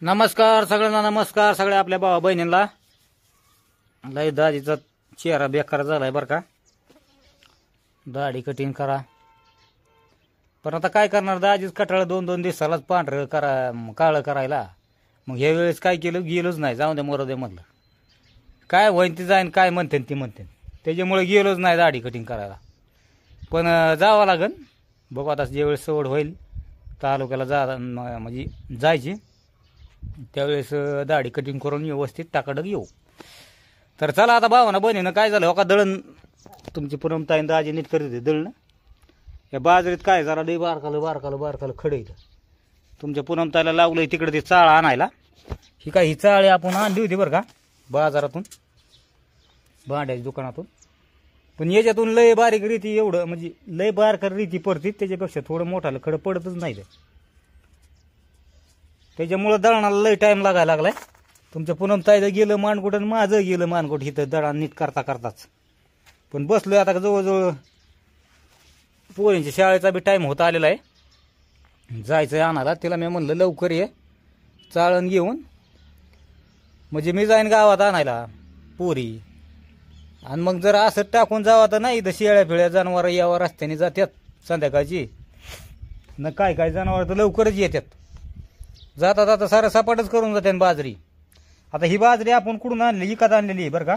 नमस्कार सगळ्यांना, नमस्कार सगळ्या आपल्या भावा बहिणींना. लय दाढीचा चेहरा बेकार झालाय बरं का. दाढी कटिंग करा, पण आता काय करणार, दाढीच कटाळ 2-2 दिवसालाच पांढरं करा, काळं करायला. मग ह्या वेळेस काय केलं, गेलोच नाही. जाऊन दे मरू दे म्हणलं, काय होईन ती जाईन, काय म्हणते ती म्हणते, त्याच्यामुळे गेलोच नाही दाढी कटिंग करायला. पण जावं लागन, बघू आता ज्यावेळेस सवड होईल तालुक्याला म्हणजे जायची त्यावेळेस दाढी कटिंग करून व्यवस्थित टाकाडक येऊ. तर चला आता भावानं बहिणीनं काय झालं, हो का दळण तुमची पुरमताईन दाजी नीट करत होते दळणं. या बाजरीत काय जरा लई बारकालं खडं इथं तुमच्या पुरमताईला लावलंय तिकडे ते चाळ आणायला. ही काय ही चाळी आपण आणली होती बरं का बाजारातून, भांड्याच्या दुकानातून. पण याच्यातून लय बारीक रीती, एवढं म्हणजे लय बारकर रीती पडतील, त्याच्यापेक्षा थोडं मोठालं खडं पडतच नाही ते. त्याच्यामुळं दळणाला लय टाईम लागायला लागलाय. तुमच्या पुनमताईचं गेलं मानकोट आणि माझं गेलं मानकोट इथं दळण नीट करताच. पण बसलोय आता जवळजवळ पोरींच्या शाळेचा बी टाईम होता आलेला आहे, जायचं आणायला. तिला मी म्हणलं लवकर ये चाळण घेऊन, म्हणजे मी जाईन गावात आणायला पोरी. आणि मग जर असं टाकून जावं तर नाही, इथं शेळ्या फिळ्या जनावर यावं रस्त्याने जात्यात संध्याकाळची न, काय जनावर तर लवकरच येतात. जाता सारं सपाटच करून जाते बाजरी. आता ही बाजरी आपण कुठून आणली, विकत आणलेली आहे बरं का.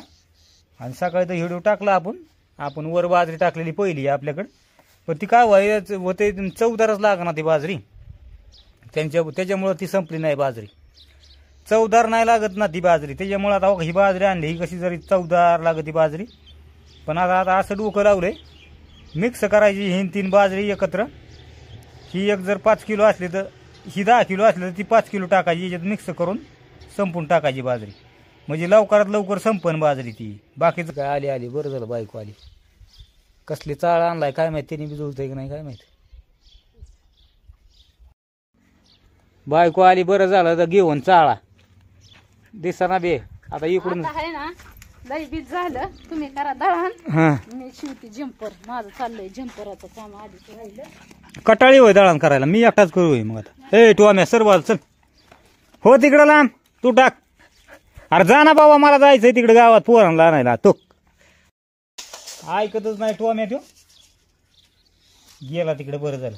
आणि सकाळी तर हिडू टाकला आपण वर बाजरी टाकलेली पहिली आपल्याकडे. पण ती काय व्हायचं होते, चवदारच लागणार ती बाजरी, त्याच्यामुळं ती संपली नाही बाजरी. चवदार नाही लागत ना ती बाजरी, त्याच्यामुळे आता ही बाजरी आणली, ही कशी जरी चवदार लागत ती बाजरी. पण आता असं डोकं लावलंय, मिक्स करायची ही 3 बाजरी एकत्र. ही एक जर 5 किलो असली तर ही 10 किलो असली तर ती 5 किलो टाकायची, याच्यात मिक्स करून संपून टाकायची बाजरी, म्हणजे लवकरात लवकर संपन बाजरी ती. बाकीचं काय आली बरं झालं बायको आली. कसली चाळ आणलाय काय माहिती, तिने बी जुळतंय की नाही काय माहिती. बायको आली बरं झालं तर घेऊन चाळा दिसना बे. आता इकडून आहे ना लई बीज झालं, तुम्ही करा दळण, मी शिवती जम्पर. माझं चाललंय जम्पराचं काम आधीच राहिलं. कटाळी होय दळण करायला, मी एकटाच करू मग आता. ए तू आम्ही सर्व चल हो तिकडं लांब, तू टाक. अरे जा ना बाबा, मला जायचंय तिकडे गावात पोरांना आणायला. तो ऐकतच नाही तू आम्ही, तो गेला तिकडे. बरं झालं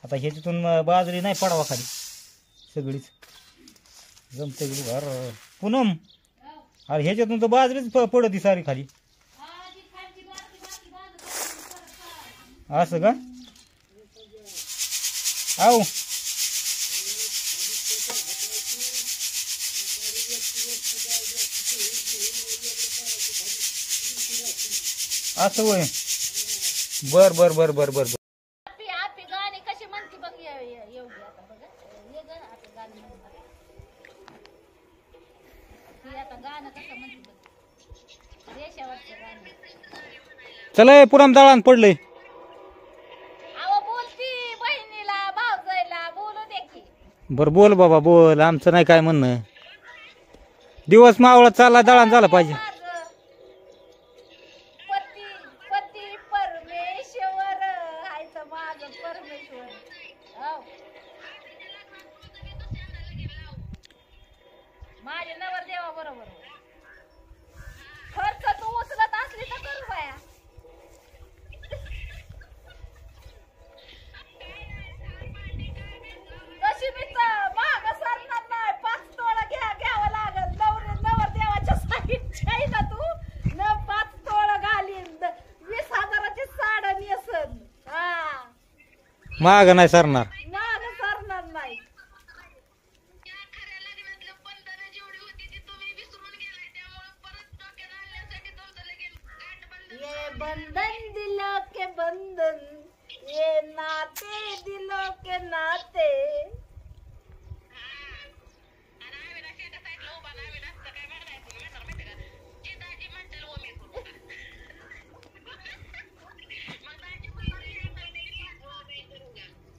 आता ह्याच्यातून बाजरी नाही पडावा खाली सगळीच जमते पूनम. अरे ह्याच्यातून तर बाजरीच पडती सारी खाली. असं का आऊ, असं होय. बर बर बर बर बर आपली गाणी कशी म्हणते बघ एवढी. आता बघा हे ग आपली गाणी म्हणते, आता गाणं कसं म्हणते बघ, देशावरचं गाणं. चला पुराम दळण पडलंय. अहो बोलती बहिणीला भावजाईला बोलू दे की. बर बोल बाबा बोल, आमचं नाही काय म्हणणं. दिवस मावळा चालला, दळण झालं पाहिजे. पती परमेश्वर हायचं माझं परमेश्वर. माझे नवर देवा बरोबर खर्च तू उचलत असली तर करू बाया. कशी मी माग सरणार नाही, 5 तोळा घ्यावं लागल. नवर देवाच्या साईडच्या आहे ना तू, न 5 तोळा घालीन, 20,000ची साडा नेसन. हा माग नाही सरणार, माग सरणार नाही. ये बंधन दिलों के बंधन, ये नाते दिलों के नाते.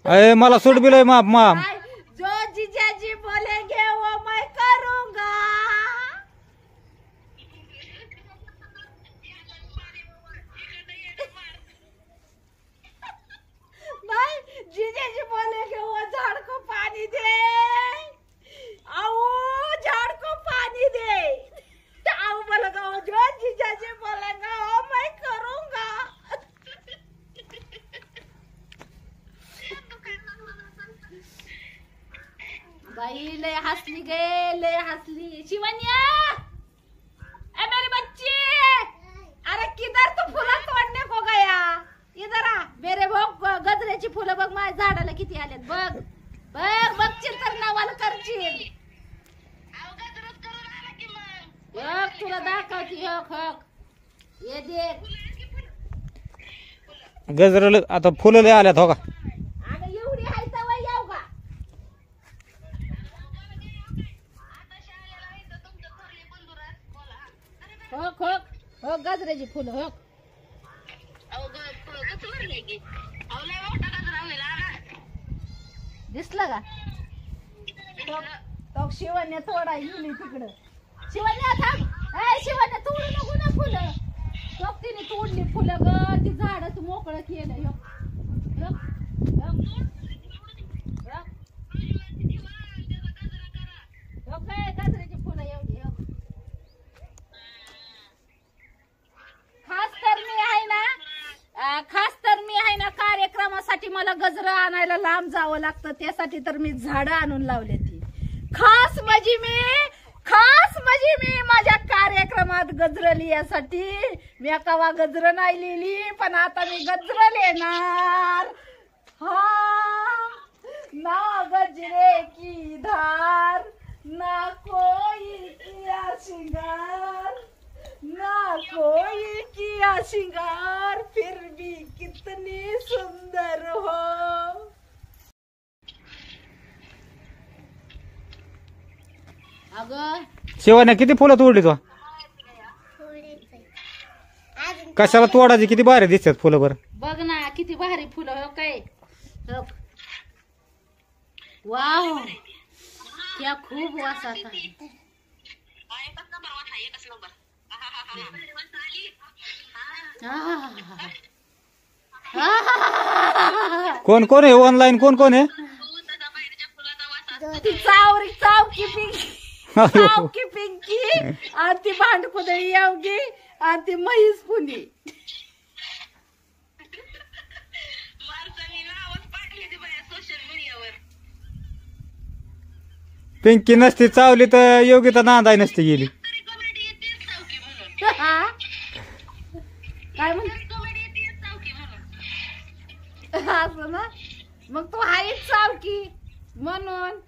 अरे मला सोड बिलय माप. जो जीजाजी बोलेंगे वो मैं करूंगा. नहीं जीजाजी बोलेंगे वो झाड़ को पानी दे. बाई लय हसली गे, लय हसली. शिवन्या, ए मेरी बच्ची, अरे किधर तू फुलं तोडने को गया? इधर आ. मेरे बघ गजऱ्याची फुलं बघ, माझ्या झाडाला किती आलेत बघ. बघ बघशील तर नवाल करशील. बघ तुला दाखवती. हक हक ये देख. गजरल आता फुलं लय आल्यात हो का. अगं एवढी आहे तर वय येऊ का? हक हक हक गजऱ्याची फुलं हक. दिसलं का? तो शिवण्या तोडा गेली तिकडं. शिवण्या थांब. ए शिवण्या तोडू नको ना फुलं. तो तिने तोडली फुलं ग. ती झाडच मोकळं केलं. गजऱ्याची फुलं एवढी. खास तर मी आहे ना कार्यक्रमासाठी मला गजरं आणायला लांब जावं लागतं. त्यासाठी तर मी झाडं आणून लावले ती. खास म्हणजे मी माझ्या कार्यक्रमात गजरं लिहायसाठी. मी कवा गजरं नाही लिहिली, पण आता मी गजरं लिहिणार. हा ना गजरे की धार, ना कोई किया श्रृंगार, ना कोई किया श्रृंगार, फिर भी कितनी सुंदर हो. अगं शिवाने किती फुलं तोडली तो? कशाला तोडायची? किती भारी दिसतात फुलं बरं. बघ ना किती भारी फुलं. हो काय वाव, क्या खूप वास आता. कोण कोण आहे ऑनलाईन? कोण कोण आहे? ती चावरी चावकी पिंकी, चावकी पिंकी आणि ती भांडकुदळी येवगी आणि ती म्हैस पुली. पिंकी नसती चावली तर योगिता नांदाय नसती गेली. काय म्हण असं ना. मग तू आहेच चावकी म्हणून.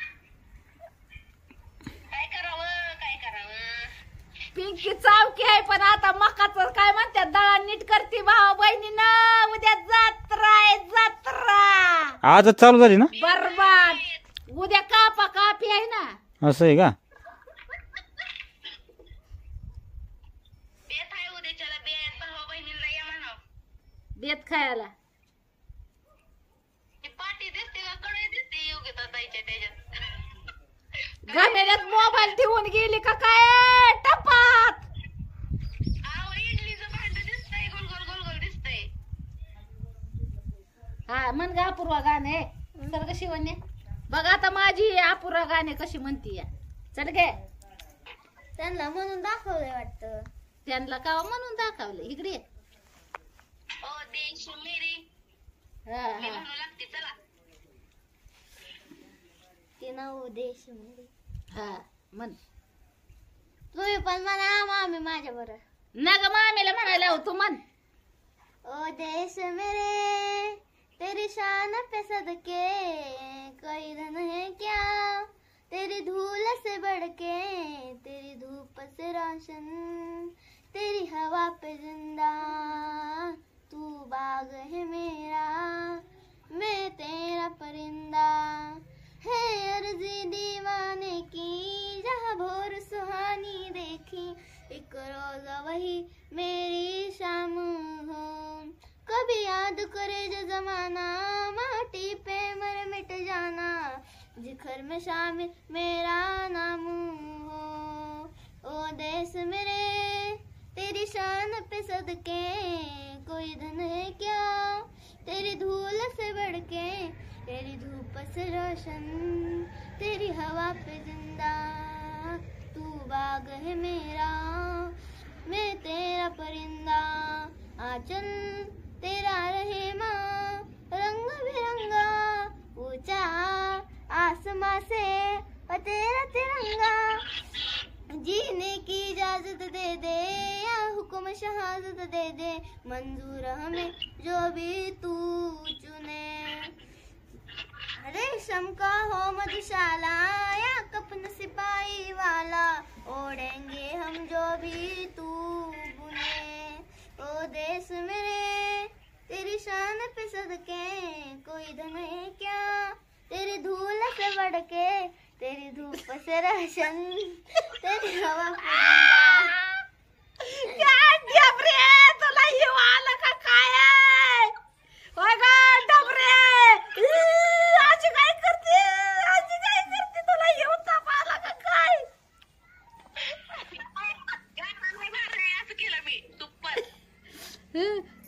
पिंकी चावकी आहे, पण आता मकाचं काय म्हणतात दळण नीट करते भाऊ बहिणींना. उद्या जत्रा आहे जत्रा. आजच चालू झाली ना? बरबाद. उद्या कापा कापी आहे ना. असं आहे का? देत खायला. घामेल्यात मोबाईल ठेवून गेली का काय टपात. हा म्हण गा अपूर्वा गाणे. तर कशी म्हणणे बघ आता माझी अपूर्वा गाणे कशी म्हणती. चल गे. त्यांना म्हणून दाखवलंय वाटतं. त्यांना का म्हणून दाखवले. इकडे ते नाव देश मेरे. हा म्हण. तुम्ही पण म्हणा मामी माझ्या बरोबर. ना ग मामीला म्हणायला तू म्हण. ओ देश मेरे तेरी शान पे सदके, कोई धन है क्या तेरी धूल से बढ़ के, तेरी धूप से रोशन, तेरी हवा पे जिंदा, तू बाग है मेरा, मैं तेरा परिंदा. है अर्जी दीवाने की जहाँ भोर सुहानी देखी, एक रोजा वही मेरी शाम हो. कभी याद करे जो जमाना, माटी पे मर मिट जाना, जिखर में शामिल मेरा नाम हो. ओ देश मेरे तेरी शान पे सदके, कोई धन है क्या तेरी धूल से बढ़ के, तेरी धूप से रोशन, तेरी हवा पे जिंदा, तू बाग है मेरा, मैं तेरा परिंदा. आंचल तेरा रहे माँ रंग बिरंगा, ऊंचा आसमां से तिरंगा, जीने की इजाजत दे दे या हुक्म शहादत दे दे, मंजूर हमें जो भी तू चुने। रेशम का हो मधुशाला या कफन सिपाही वाला, ओढ़ेंगे हम जो भी तू बुने। ओ देश मेरे तेरी शान पे सदके, कोई धन है क्या तेरी धूल से बढ़ के, तेरी धूप से रोशन, तेरी हवा तुला हिव आला का काय? होय ग डबरे, आजी काय करते? आजी काय करते? तुला हिव ताप आला का काय?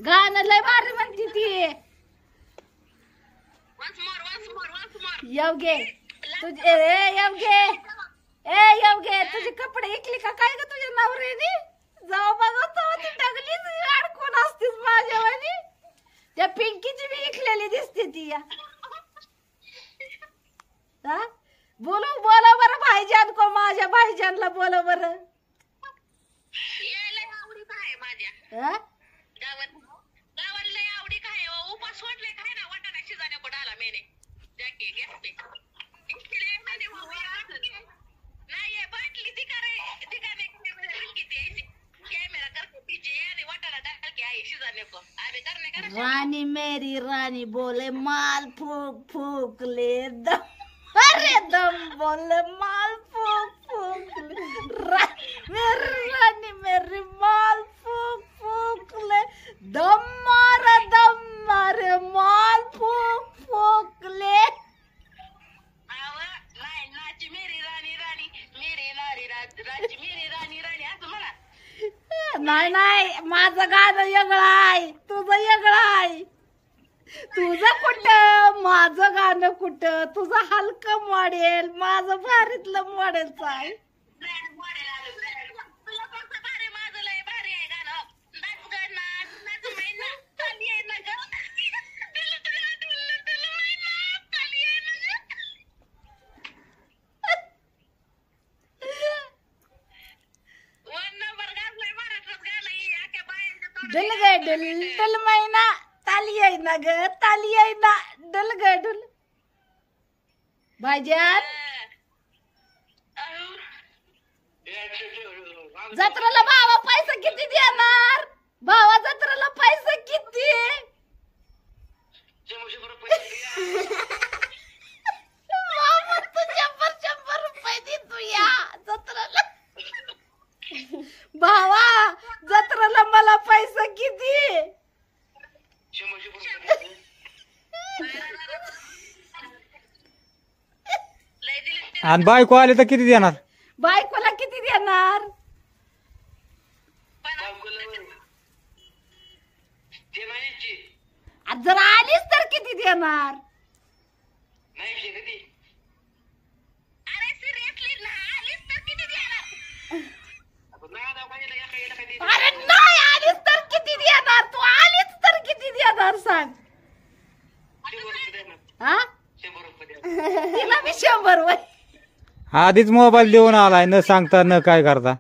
गाणं लय भारी म्हणते ती. येवगे तुझे येवगे तुझे कपडे इकले का काय ग तुझ्या नवऱ्याने? जाऊ बघतो ती टगलीच अडकून असतीस माझ्यावानी. त्या पिंकीची बी इकलेली दिसते ती या. हा? बोलो बरं भाईजान को, माझ्या भाईजानला बोलो बरं. हा? रानी मेरी रानी बोले माल फूक फूक ले दम, अरे दम बोले माल फूक फूक ले, मेरी रानी मेरी माल फूक फूक ले दम, मारे माल फूक फूक ले. नाही माझं गाणं वेगळं आहे, तुझं वेगळं आहे. तुझं कुठं, माझं गाणं कुठं. तुझं हलकं मॉडेल, माझं भारीतलं मॉडेलचं आहे. डुल गे डुल डुल मैना ताली आहे ना ग, ताली आहे ना. डुल ग डुल. भाईजान जत्रेला भावा पैसा किती देणार? भावा जत्रेला पैसा किती? भावा तू 100 रुपये दे तू या जत्रेला. भावा जत्रेला मला पैसा किती? आणि बायको आले तर किती देणार? बायकोला किती देणार? जर आलीस तर किती देणार? अरे नाही आलीस तर किती देणार? तू आलीस तर किती देणार सांग. हा तिला मी 100 वय. आधीच मोबाईल देऊन आलाय, न सांगता न काय करता.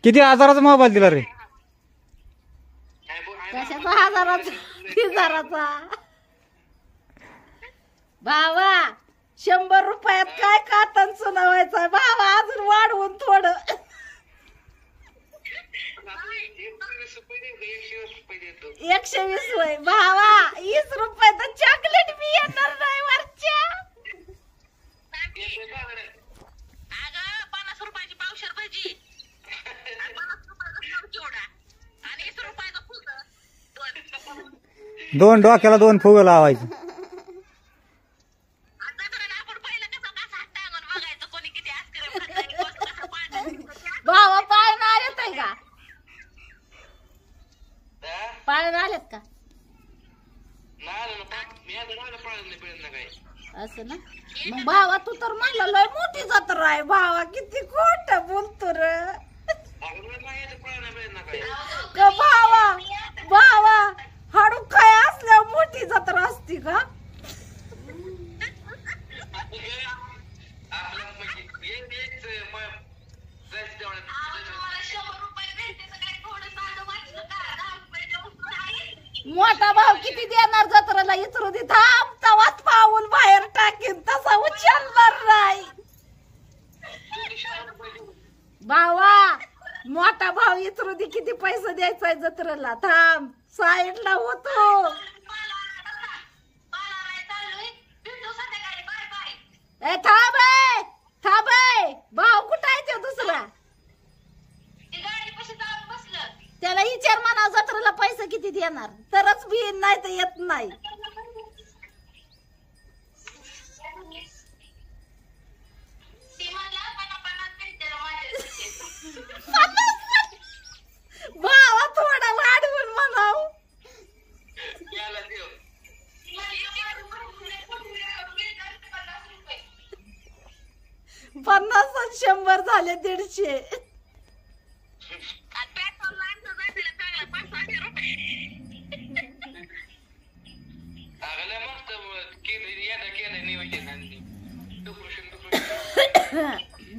किती हजाराचा मोबाईल दिला रे? कशाचा 1000चा? भावा 100 रुपयात काय कातन सुनावायचं भावा, अजून वाढवून थोडं. 120 वय भावा, 20 रुपये तर चॉकलेट बी येणार नाही वरच्या. 50 रुपयाची पावशेर भजी, 50 रुपयाचा चिवडा आणि 20 रुपयाचं फुल. 2 डोक्याला 2 फुगं लावायचं. भावा पाळणा आलेत आहे का? पाळणा आलेत का? असं ना. मग भावा तू तर म्हणला लय मोठी जत्रा आहे. भावा किती खोट बोलतो रे. का भावा हाडू काय असल्यावर मोठी जत्रा असती का? जाय जत्रेला. थांब साईडला होतो. ए थांब ए, थांब ए. भाऊ कुठं आहे ते दुसरा? त्याला विचार म्हणा जत्रेला पैसे किती देणार तरच बी येईन, नाही तर येत नाही. भावा थोडा वाढवून म्हणाव. 50 आणि 100 झाले 150.